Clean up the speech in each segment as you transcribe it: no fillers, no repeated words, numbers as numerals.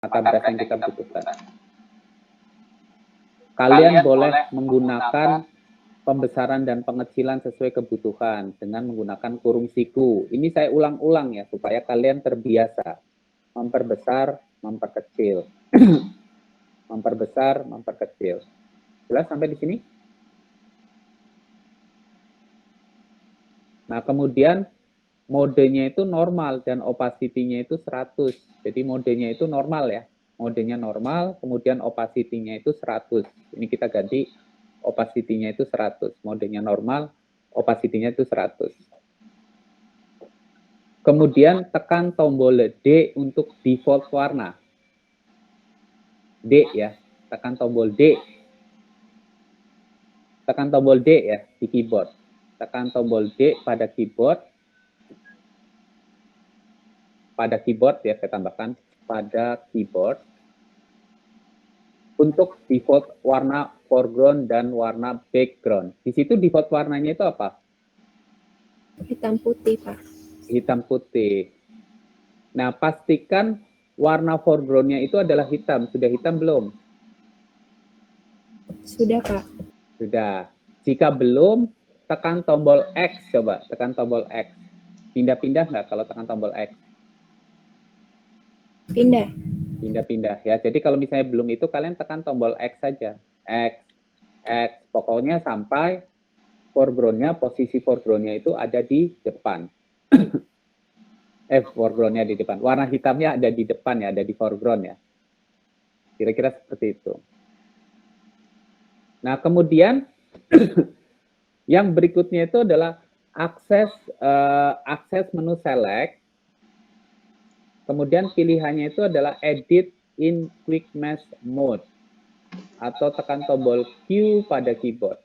mata beras yang kita butuhkan. Kalian boleh menggunakan pembesaran dan pengecilan sesuai kebutuhan dengan menggunakan kurung siku. Ini saya ulang-ulang ya, supaya kalian terbiasa. Memperbesar, memperkecil. Memperbesar, memperkecil. Jelas sampai di sini? Nah, kemudian modenya itu normal dan opacity-nya itu 100. Jadi modenya itu normal ya. Modenya normal, kemudian opacity-nya itu 100. Ini kita ganti opacity-nya itu 100. Modenya normal, opacity-nya itu 100. Kemudian tekan tombol D untuk default warna. D ya, tekan tombol D. Tekan tombol D ya di keyboard. Tekan tombol D pada keyboard. Pada keyboard ya, saya tambahkan pada keyboard. Untuk default warna foreground dan warna background. Di situ default warnanya itu apa? Hitam putih, Pak. Hitam putih. Nah, pastikan warna foreground-nya itu adalah hitam. Sudah hitam belum? Sudah, Pak. Sudah. Jika belum, tekan tombol X. Coba, tekan tombol X. Pindah-pindah nggak kalau tekan tombol X? Pindah. Pindah-pindah ya. Jadi kalau misalnya belum itu, kalian tekan tombol X saja. X, X. Pokoknya sampai foreground-nya, posisi foreground-nya itu ada di depan. Foreground-nya di depan. Warna hitamnya ada di depan ya, ada di foreground ya. Kira-kira seperti itu. Nah, kemudian yang berikutnya itu adalah akses menu select. Kemudian pilihannya itu adalah edit in quick match mode atau tekan tombol Q pada keyboard.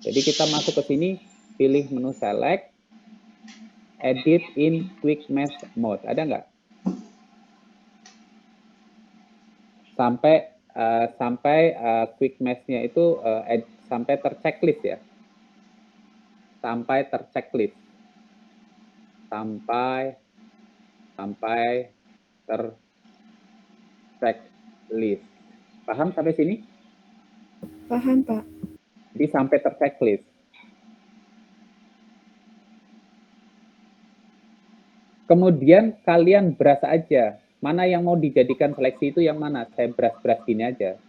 Jadi kita masuk ke sini, pilih menu select, edit in quick match mode. Ada nggak? Sampai quick match-nya itu sampai terchecklist ya. Sampai terchecklist. Sampai terchecklist. Paham sampai sini? Paham, Pak. Jadi sampai terchecklist. Kemudian kalian beras aja. Mana yang mau dijadikan seleksi itu yang mana? Saya beras-beras gini aja.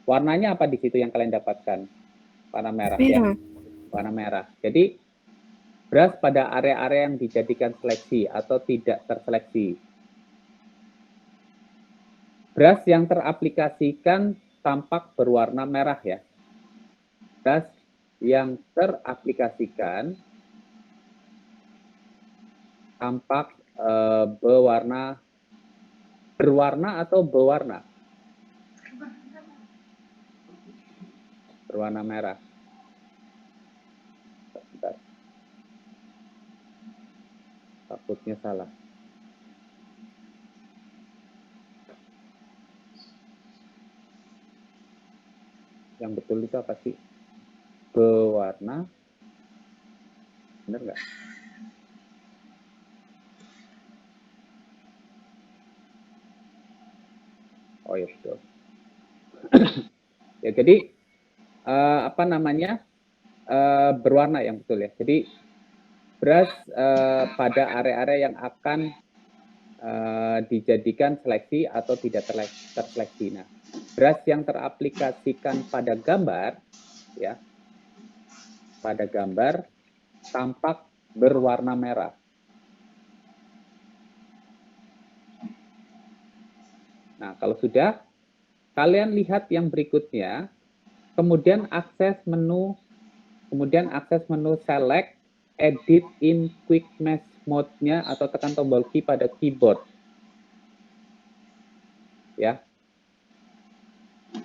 Warnanya apa di situ yang kalian dapatkan? Warna merah, Merah. ya. Warna merah. Jadi beras pada area-area yang dijadikan seleksi atau tidak terseleksi. Beras yang teraplikasikan tampak berwarna merah ya. Beras yang teraplikasikan tampak berwarna atau berwarna? Berwarna merah. Bentar. Takutnya salah. Yang betul itu apa sih? Berwarna. Benar nggak? Oh ya betul. Ya jadi apa namanya berwarna yang betul ya. Jadi beras pada area-area yang akan dijadikan seleksi atau tidak terseleksi. Nah, beras yang teraplikasikan pada gambar ya, pada gambar tampak berwarna merah. Nah, kalau sudah, kalian lihat yang berikutnya, kemudian akses menu select, edit in quick match mode-nya atau tekan tombol key pada keyboard. Ya.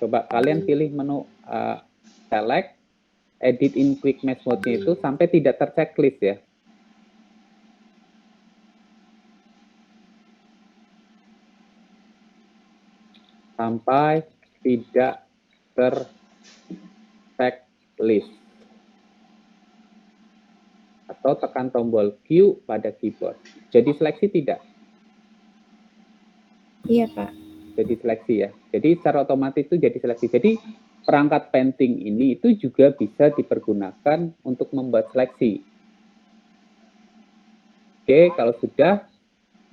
Coba kalian pilih menu select, edit in quick match mode-nya itu sampai tidak terchecklist ya. Sampai tidak terchecklist. Atau tekan tombol Q pada keyboard. Jadi seleksi tidak. Iya, Pak. Jadi seleksi ya. Jadi secara otomatis itu jadi seleksi. Jadi perangkat painting ini itu juga bisa dipergunakan untuk membuat seleksi. Oke, kalau sudah,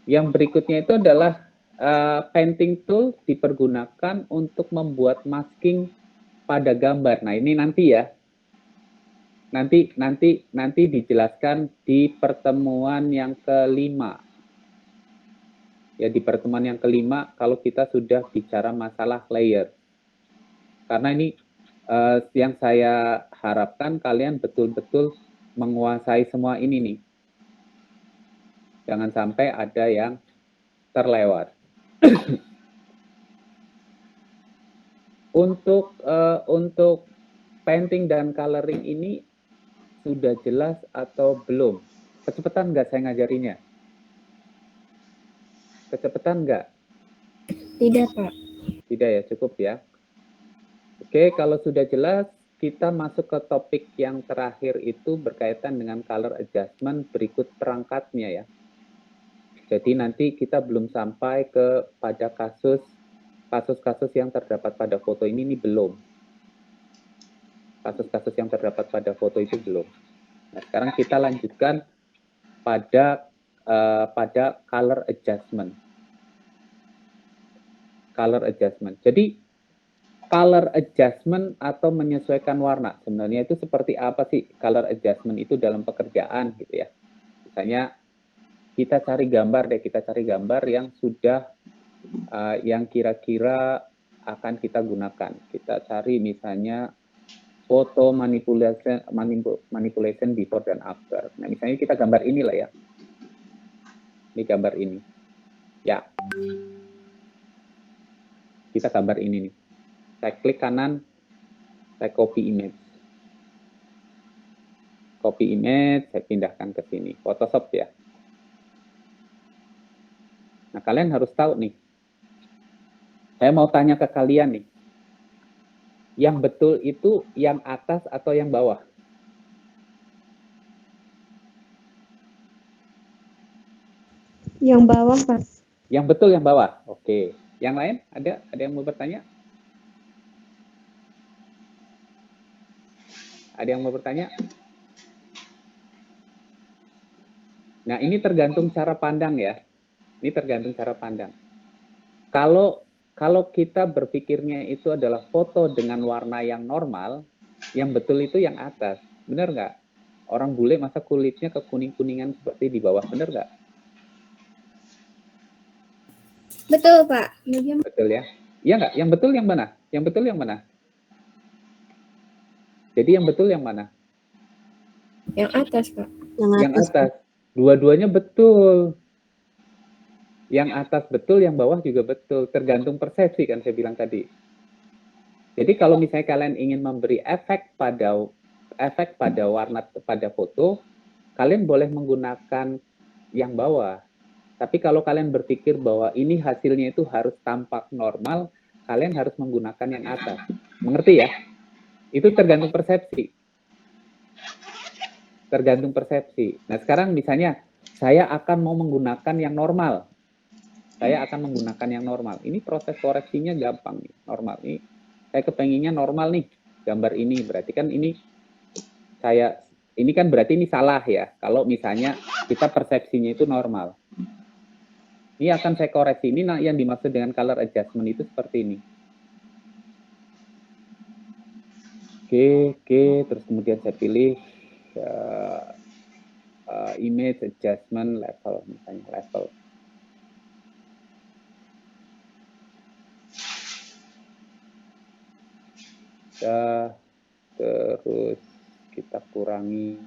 yang berikutnya itu adalah painting tool dipergunakan untuk membuat masking pada gambar. Nah, ini nanti ya. Nanti dijelaskan di pertemuan yang kelima. Ya, di pertemuan yang kelima kalau kita sudah bicara masalah layer. Karena ini yang saya harapkan kalian betul-betul menguasai semua ini nih. Jangan sampai ada yang terlewat. Untuk painting dan coloring ini sudah jelas atau belum? Kecepatan nggak saya ngajarinya? Kecepatan nggak? Tidak, Pak. Tidak ya, cukup ya. Oke, kalau sudah jelas, kita masuk ke topik yang terakhir itu berkaitan dengan color adjustment berikut perangkatnya ya. Jadi nanti kita belum sampai pada kasus-kasus yang terdapat pada foto ini belum. Kasus-kasus yang terdapat pada foto itu belum. Nah, sekarang kita lanjutkan pada color adjustment. Color adjustment. Jadi color adjustment atau menyesuaikan warna. Sebenarnya itu seperti apa sih color adjustment itu dalam pekerjaan gitu ya. Misalnya kita cari gambar yang sudah yang kira-kira akan kita gunakan. Kita cari misalnya foto manipulation before dan after. Nah, misalnya kita gambar inilah ya. Ini gambar ini. Ya. Kita gambar ini nih. Saya klik kanan, saya copy image. Copy image, saya pindahkan ke sini. Photoshop ya. Nah, kalian harus tahu nih. Saya mau tanya ke kalian nih. Yang betul itu yang atas atau yang bawah? Yang bawah, Pak. Yang betul yang bawah. Oke. Yang lain ada yang mau bertanya? Ada yang mau bertanya? Nah, ini tergantung cara pandang ya. Ini tergantung cara pandang. Kalau kita berpikirnya itu adalah foto dengan warna yang normal, yang betul itu yang atas. Benar nggak? Orang bule masa kulitnya kekuning-kuningan seperti di bawah, benar nggak? Betul, Pak. Bagaimana? Betul ya? Iya nggak? Yang betul yang mana? Yang betul yang mana? Jadi yang betul yang mana? Yang atas, Pak. Yang atas. Dua-duanya betul. Yang atas betul, yang bawah juga betul. Tergantung persepsi kan saya bilang tadi. Jadi kalau misalnya kalian ingin memberi efek pada warna pada foto, kalian boleh menggunakan yang bawah. Tapi kalau kalian berpikir bahwa ini hasilnya itu harus tampak normal, kalian harus menggunakan yang atas. Mengerti ya? Itu tergantung persepsi. Tergantung persepsi. Nah, sekarang misalnya saya akan mau menggunakan yang normal. Saya akan menggunakan yang normal. Ini proses koreksinya gampang nih, normal. Ini saya kepenginnya normal nih, gambar ini. Berarti kan ini kan berarti ini salah ya. Kalau misalnya kita persepsinya itu normal. Ini akan saya koreksi. Ini yang dimaksud dengan color adjustment itu seperti ini. Oke, terus kemudian saya pilih image adjustment level, misalnya level. Terus kita kurangi.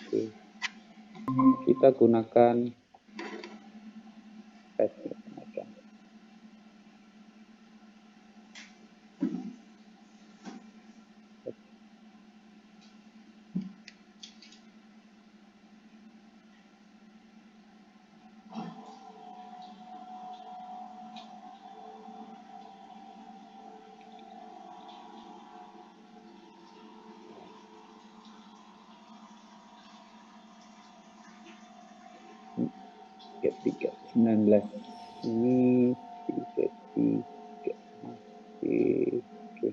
Oke. Kita gunakan tiga 19 ini 33 oke.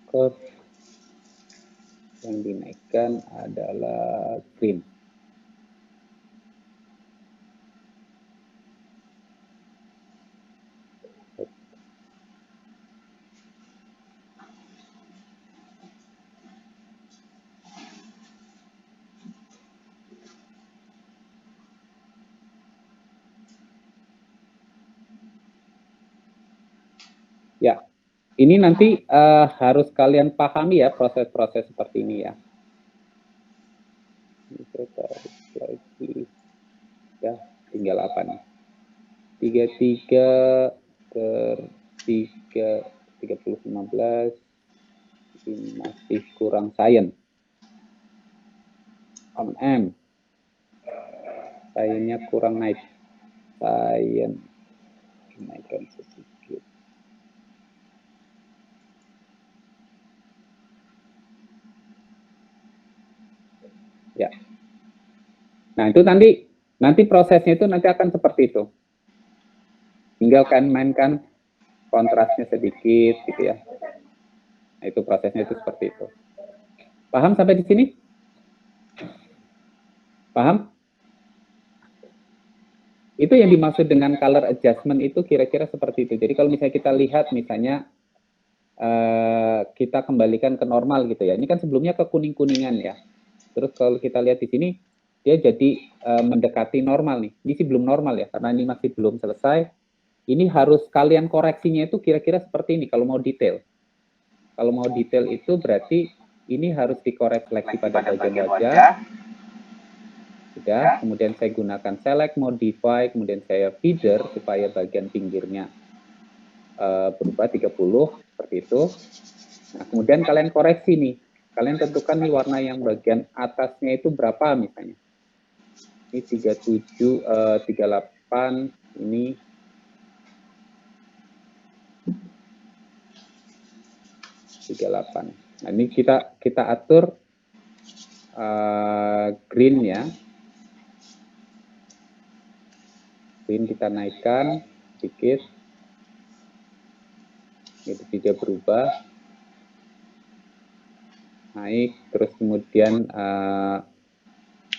Curve yang dinaikkan adalah green. Ya, ini nanti harus kalian pahami ya proses-proses seperti ini ya. Lagi, ya tinggal apa nih? 33 per 3 30 15 ini masih kurang sains. M sainsnya kurang naik. Sains naikkan sedikit. Ya. Nah, itu nanti prosesnya itu nanti akan seperti itu. Tinggal kan mainkan kontrasnya sedikit gitu ya. Nah, itu prosesnya itu seperti itu. Paham sampai di sini? Paham? Itu yang dimaksud dengan color adjustment itu kira-kira seperti itu. Jadi kalau misalnya kita lihat misalnya kita kembalikan ke normal gitu ya. Ini kan sebelumnya ke kuning-kuningan ya. Terus kalau kita lihat di sini dia jadi mendekati normal nih. Ini sih belum normal ya karena ini masih belum selesai. Ini harus kalian koreksinya itu kira-kira seperti ini kalau mau detail. Kalau mau detail itu berarti ini harus dikoreksi pada bagian wajah. Sudah, kemudian saya gunakan select, modify, kemudian saya feather supaya bagian pinggirnya berubah 30 seperti itu. Nah, kemudian kalian koreksi nih. Kalian tentukan nih warna yang bagian atasnya itu berapa misalnya. Ini 37, 38, ini 38. Nah, ini kita atur green ya. Green kita naikkan sedikit. Itu tidak berubah. Naik, terus kemudian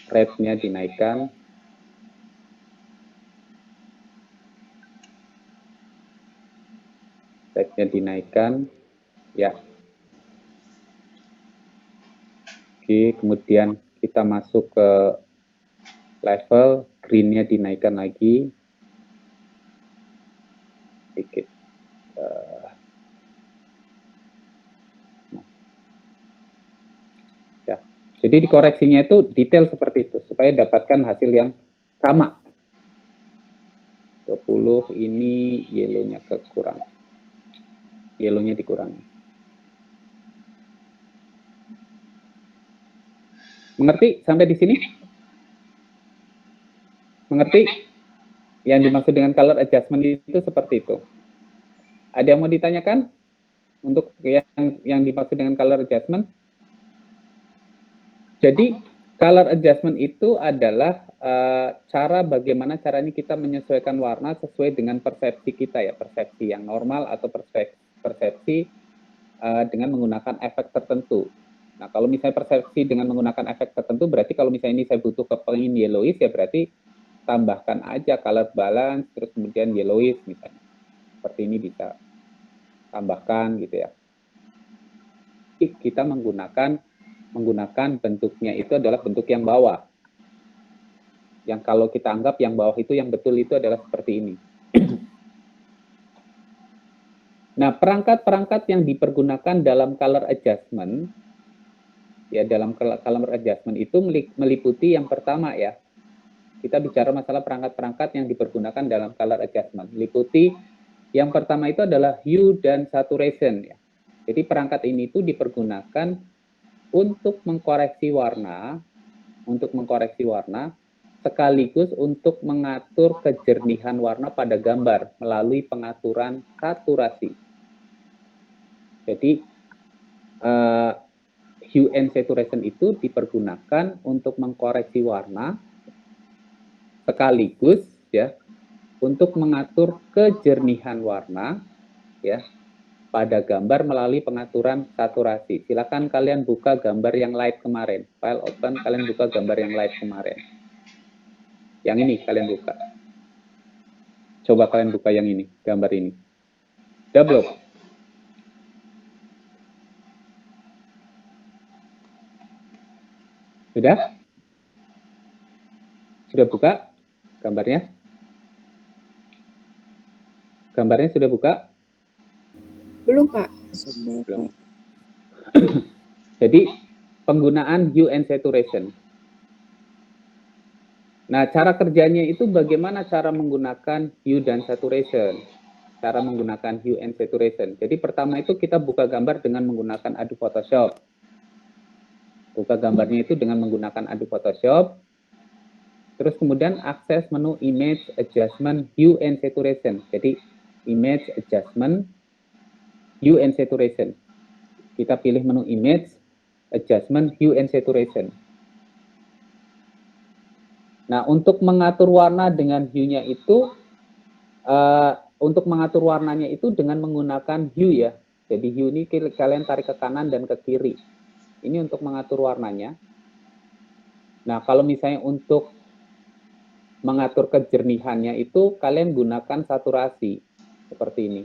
red-nya dinaikkan. Red-nya dinaikkan. Ya. Oke, kemudian kita masuk ke level, green-nya dinaikkan lagi. Sedikit. Ya. Jadi dikoreksinya itu detail seperti itu, supaya dapatkan hasil yang sama. 20 ini yellow-nya kekurang. Yellow-nya dikurangi. Mengerti sampai di sini? Mengerti? Yang dimaksud dengan color adjustment itu seperti itu. Ada yang mau ditanyakan? Untuk yang dimaksud dengan color adjustment? Jadi, color adjustment itu adalah cara bagaimana caranya kita menyesuaikan warna sesuai dengan persepsi kita ya, persepsi yang normal atau persepsi dengan menggunakan efek tertentu. Nah, kalau misalnya persepsi dengan menggunakan efek tertentu, berarti kalau misalnya ini saya butuh ke pengen yellowish ya berarti tambahkan aja color balance, terus kemudian yellowish misalnya. Seperti ini bisa tambahkan gitu ya. Kita menggunakan bentuknya itu adalah bentuk yang bawah. Yang kalau kita anggap yang bawah itu yang betul itu adalah seperti ini. Nah, perangkat-perangkat yang dipergunakan dalam color adjustment, ya dalam color adjustment itu meliputi yang pertama ya, kita bicara masalah perangkat-perangkat yang dipergunakan dalam color adjustment. Meliputi yang pertama itu adalah hue dan saturation ya. Jadi perangkat ini itu dipergunakan untuk mengkoreksi warna, sekaligus untuk mengatur kejernihan warna pada gambar melalui pengaturan saturasi. Jadi hue and saturation itu dipergunakan untuk mengkoreksi warna sekaligus ya untuk mengatur kejernihan warna ya pada gambar melalui pengaturan saturasi. Silakan kalian buka gambar yang light kemarin. File open, kalian buka gambar yang light kemarin. Yang ini kalian buka. Coba kalian buka yang ini, gambar ini. Double. Sudah? Sudah buka gambarnya? Gambarnya sudah buka? Belum, Pak. Belum. Jadi, penggunaan hue and saturation. Nah, cara kerjanya itu bagaimana cara menggunakan hue dan saturation? Cara menggunakan hue and saturation. Jadi, pertama itu kita buka gambar dengan menggunakan Adobe Photoshop. Buka gambarnya itu dengan menggunakan Adobe Photoshop. Terus kemudian akses menu Image Adjustment Hue and Saturation. Jadi Image Adjustment Hue and Saturation. Kita pilih menu Image Adjustment Hue and Saturation. Nah, untuk mengatur warna dengan hue-nya itu, untuk mengatur warnanya itu dengan menggunakan hue ya. Jadi hue ini kalian tarik ke kanan dan ke kiri. Ini untuk mengatur warnanya. Nah, kalau misalnya untuk mengatur kejernihannya itu kalian gunakan saturasi seperti ini.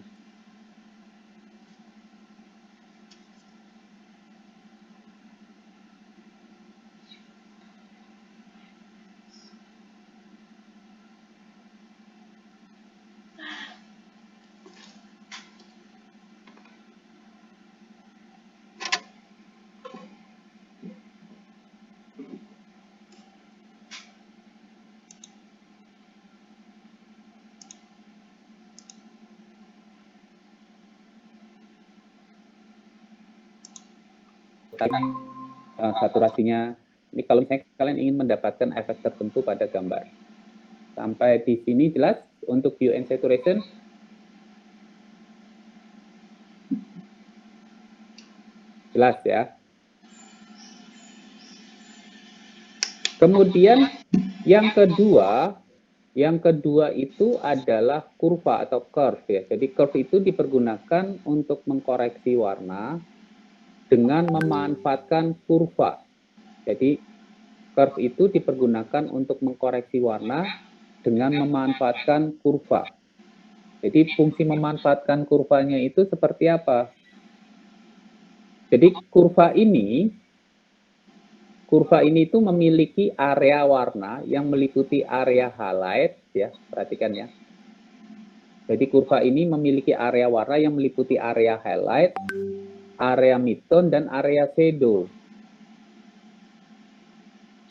Saturasinya ini kalau misalnya kalian ingin mendapatkan efek tertentu pada gambar. Sampai di sini jelas untuk hue and saturation. Jelas ya. Kemudian yang kedua itu adalah kurva atau curve ya. Jadi curve itu dipergunakan untuk mengkoreksi warna dengan memanfaatkan kurva. Jadi curve itu dipergunakan untuk mengkoreksi warna dengan memanfaatkan kurva. Jadi fungsi memanfaatkan kurvanya itu seperti apa? Jadi kurva ini itu memiliki area warna yang meliputi area highlight ya, perhatikan ya. Jadi kurva ini memiliki area warna yang meliputi area highlight, area midtone dan area shadow.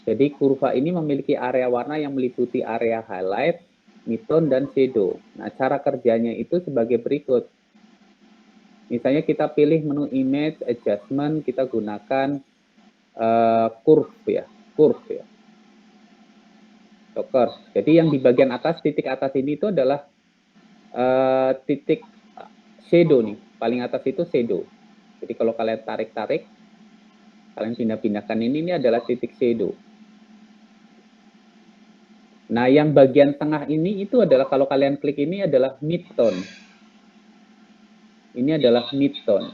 Jadi kurva ini memiliki area warna yang meliputi area highlight, midtone dan shadow. Nah, cara kerjanya itu sebagai berikut. Misalnya kita pilih menu Image Adjustment, kita gunakan curve ya. Curve. Jadi yang di bagian atas, titik atas ini itu adalah titik shadow nih. Paling atas itu shadow. Jadi kalau kalian tarik-tarik, kalian pindah-pindahkan ini adalah titik shadow. Nah, yang bagian tengah ini itu adalah kalau kalian klik ini adalah midtone. Ini adalah midtone.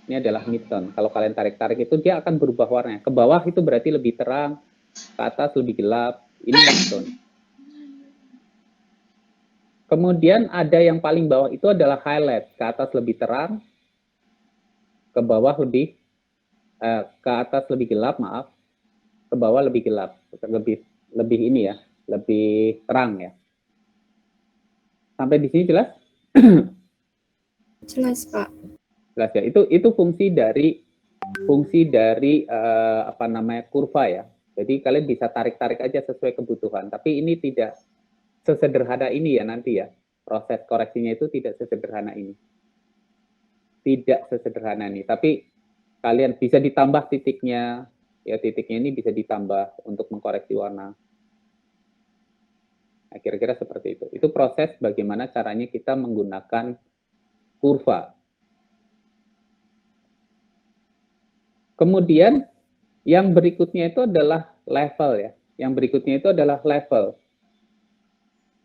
Ini adalah midtone. Kalau kalian tarik-tarik itu dia akan berubah warnanya. Ke bawah itu berarti lebih terang, ke atas lebih gelap. Ini midtone. Kemudian ada yang paling bawah itu adalah highlight. Ke atas lebih terang, ke bawah ke atas lebih gelap, maaf. Ke bawah lebih gelap. Lebih ini ya, lebih terang ya. Sampai di sini jelas? Jelas, Pak. Jelas ya. Itu fungsi dari apa namanya kurva ya. Jadi kalian bisa tarik-tarik aja sesuai kebutuhan. Tapi ini tidak sesederhana ini ya nanti ya. Proses koreksinya itu tidak sesederhana ini. Tidak sesederhana ini. Tapi kalian bisa ditambah titiknya. Ya titiknya ini bisa ditambah untuk mengkoreksi warna. Nah, kira-kira seperti itu. Itu proses bagaimana caranya kita menggunakan kurva. Kemudian yang berikutnya itu adalah level ya. Yang berikutnya itu adalah level.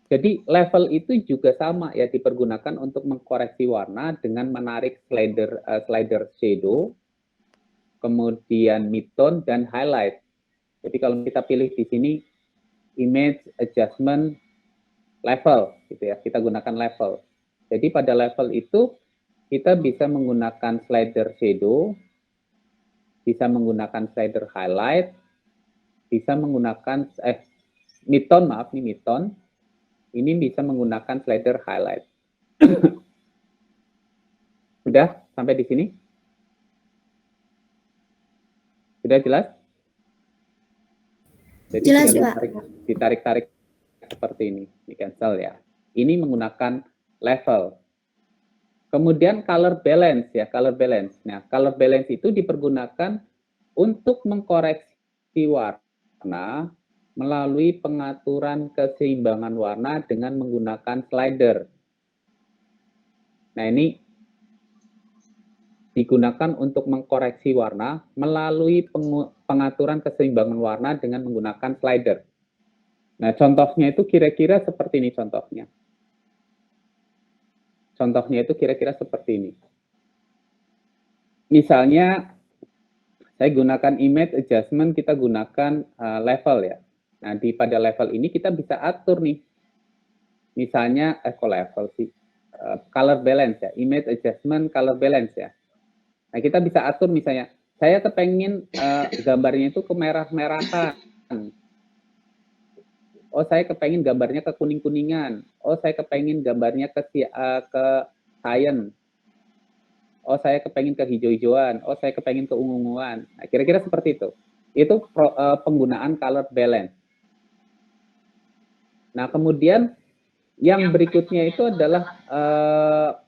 Jadi level itu juga sama ya dipergunakan untuk mengkoreksi warna dengan menarik slider shadow, kemudian midtone dan highlight. Jadi kalau kita pilih di sini image adjustment level gitu ya, kita gunakan level. Jadi pada level itu kita bisa menggunakan slider shadow, bisa menggunakan slider highlight, bisa menggunakan midtone, maaf nih midtone. Ini bisa menggunakan slider highlight. Sudah sampai di sini? Sudah jelas? Jadi Jelas, tinggal Pak. ditarik-tarik seperti ini, di cancel ya. Ini menggunakan level. Kemudian color balance ya, color balance. Nah, color balance itu dipergunakan untuk mengkoreksi warna melalui pengaturan keseimbangan warna dengan menggunakan slider. Nah, ini digunakan untuk mengkoreksi warna melalui pengaturan keseimbangan warna dengan menggunakan slider. Nah, contohnya itu kira-kira seperti ini contohnya. Contohnya itu kira-kira seperti ini. Misalnya, saya gunakan image adjustment, kita gunakan level ya. Nah, pada level ini kita bisa atur nih. Misalnya, kok level sih? Color balance ya, image adjustment color balance ya. Nah, kita bisa atur misalnya, saya kepengen gambarnya itu kemerah-merahan. Oh, saya kepengen gambarnya ke kuning-kuningan. Oh, saya kepengen gambarnya ke cyan. Oh, saya kepengen ke hijau-hijauan. Oh, saya kepengen ke ungu-unguan. Nah, kira-kira seperti itu. Itu penggunaan color balance. Nah, kemudian yang berikutnya itu adalah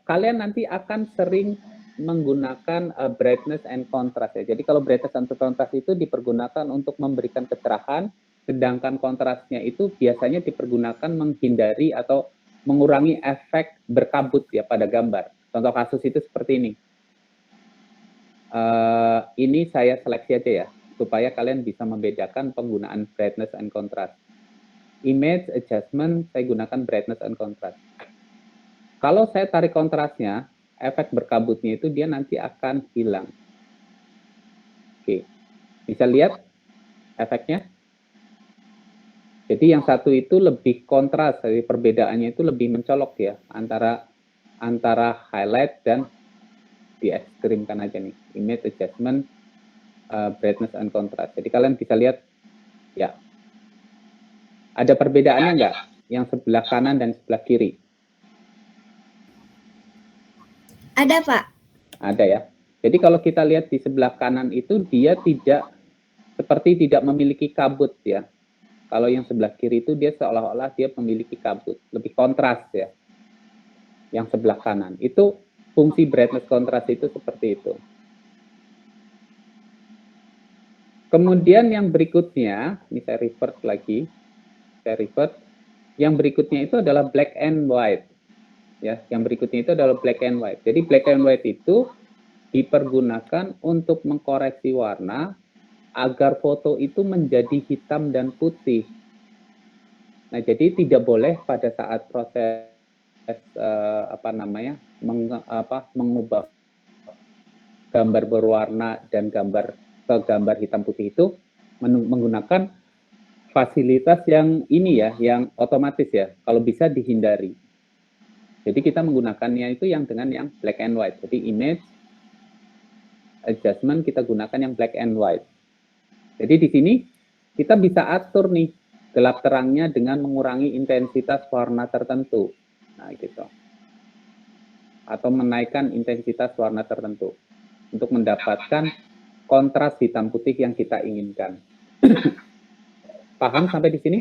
kalian nanti akan sering menggunakan brightness and contrast ya. Jadi kalau brightness and contrast itu dipergunakan untuk memberikan kecerahan, sedangkan kontrasnya itu biasanya dipergunakan menghindari atau mengurangi efek berkabut ya pada gambar. Contoh kasus itu seperti ini. Ini saya seleksi aja ya, supaya kalian bisa membedakan penggunaan brightness and contrast. Image adjustment, saya gunakan brightness and contrast. Kalau saya tarik kontrasnya, efek berkabutnya itu dia nanti akan hilang. Oke, bisa lihat efeknya? Jadi yang satu itu lebih kontras, jadi perbedaannya itu lebih mencolok ya, antara highlight dan diekstrimkan aja nih, image adjustment, brightness and contrast. Jadi kalian bisa lihat, ya, ada perbedaannya nggak? Yang sebelah kanan dan sebelah kiri? Ada, Pak. Ada ya. Jadi kalau kita lihat di sebelah kanan itu dia seperti tidak memiliki kabut ya. Kalau yang sebelah kiri itu dia seolah-olah dia memiliki kabut, lebih kontras ya. Yang sebelah kanan itu fungsi brightness kontras itu seperti itu. Kemudian yang berikutnya, ini saya revert lagi, yang berikutnya itu adalah black and white. Ya, yang berikutnya itu adalah black and white. Jadi black and white itu dipergunakan untuk mengkoreksi warna agar foto itu menjadi hitam dan putih. Nah, jadi tidak boleh pada saat proses mengubah gambar berwarna dan gambar ke gambar hitam putih itu menggunakan fasilitas yang ini ya, yang otomatis ya, kalau bisa dihindari. Jadi kita menggunakannya itu yang dengan yang black and white. Jadi image adjustment kita gunakan yang black and white. Jadi di sini kita bisa atur nih gelap terangnya dengan mengurangi intensitas warna tertentu. Nah, gitu. atau menaikkan intensitas warna tertentu untuk mendapatkan kontras hitam putih yang kita inginkan. Paham sampai di sini?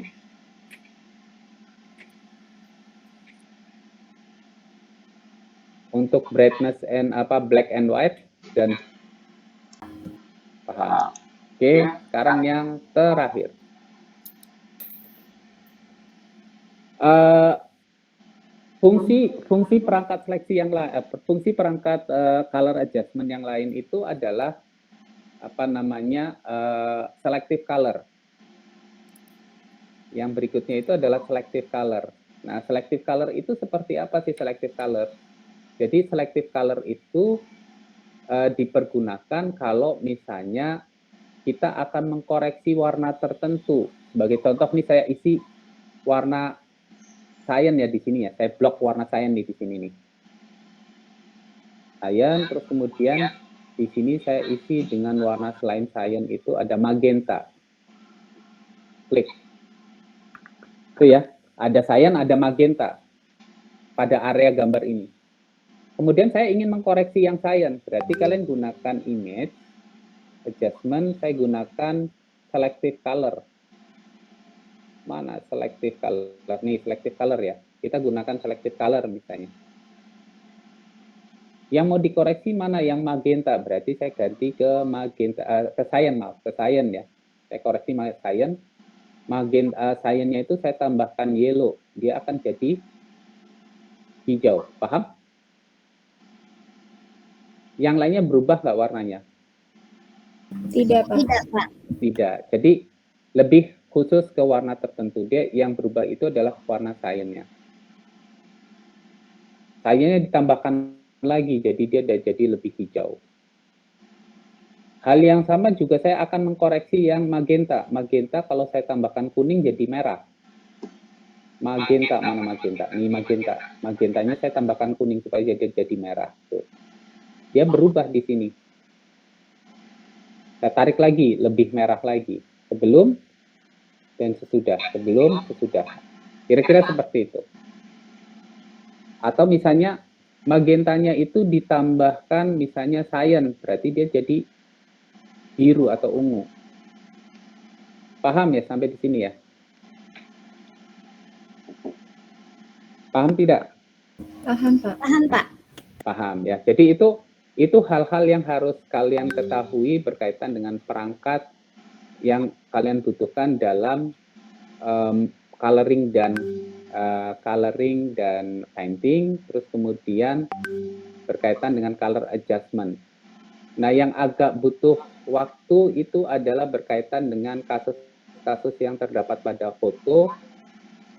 Untuk brightness and black and white dan paham. Oke, sekarang yang terakhir. Fungsi perangkat seleksi yang lain, fungsi perangkat color adjustment yang lain itu adalah selective color. Yang berikutnya itu adalah selective color. Nah, selective color itu seperti apa sih selective color? Jadi selective color itu dipergunakan kalau misalnya kita akan mengkoreksi warna tertentu. Sebagai contoh nih saya isi warna cyan ya di sini ya. Saya blok warna cyan nih di sini nih. Cyan, terus kemudian di sini saya isi dengan warna selain cyan itu ada magenta. Klik. Itu ya, ada cyan, ada magenta pada area gambar ini. Kemudian saya ingin mengkoreksi yang cyan, berarti kalian gunakan image, adjustment, saya gunakan selective color. Mana selective color? Nih, selective color ya. Kita gunakan selective color misalnya. Yang mau dikoreksi mana? Yang magenta. Berarti saya ganti ke magenta, ke cyan, maaf, ke cyan ya. Saya koreksi cyan. Magenta cyannya itu saya tambahkan yellow. Dia akan jadi hijau. Paham? Yang lainnya berubah nggak warnanya? Tidak, Pak. Tidak, Pak. Tidak. Jadi lebih khusus ke warna tertentu. Dia yang berubah itu adalah warna cyannya. Cyannya ditambahkan lagi, jadi dia jadi lebih hijau. Hal yang sama juga saya akan mengkoreksi yang magenta. Magenta kalau saya tambahkan kuning jadi merah. Magenta, mana magenta? Ini magenta. Magentanya saya tambahkan kuning supaya dia jadi merah. Tuh. Dia berubah di sini. Saya tarik lagi, lebih merah lagi. Sebelum dan sesudah. Sebelum, sesudah. Kira-kira seperti itu. Atau misalnya magentanya itu ditambahkan misalnya cyan, berarti dia jadi biru atau ungu. Paham ya sampai di sini ya? Paham tidak? Paham, Pak. Paham, Pak. Paham ya. Jadi itu hal-hal yang harus kalian ketahui berkaitan dengan perangkat yang kalian butuhkan dalam coloring dan painting, terus kemudian berkaitan dengan color adjustment. Nah, yang agak butuh waktu itu adalah berkaitan dengan kasus-kasus yang terdapat pada foto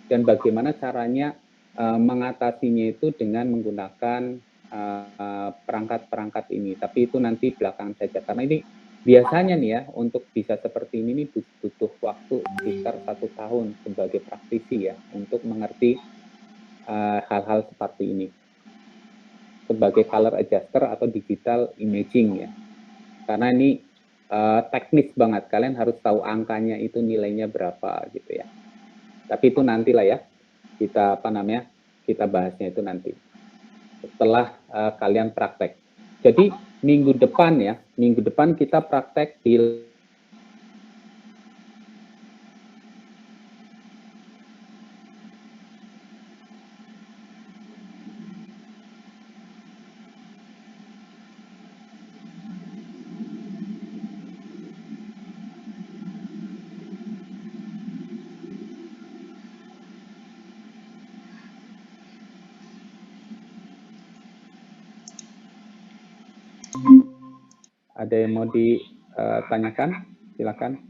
dan bagaimana caranya mengatasinya itu dengan menggunakan perangkat-perangkat ini. Tapi itu nanti belakangan saja, karena ini biasanya nih ya, untuk bisa seperti ini butuh waktu sekitar 1 tahun sebagai praktisi ya, untuk mengerti hal-hal seperti ini. Sebagai color adjuster atau digital imaging ya. Karena ini teknis banget, kalian harus tahu angkanya itu nilainya berapa gitu ya. Tapi itu nantilah ya, kita bahasnya itu nanti. Setelah kalian praktek. Jadi minggu depan kita praktek di Ada yang mau ditanyakan? Silakan.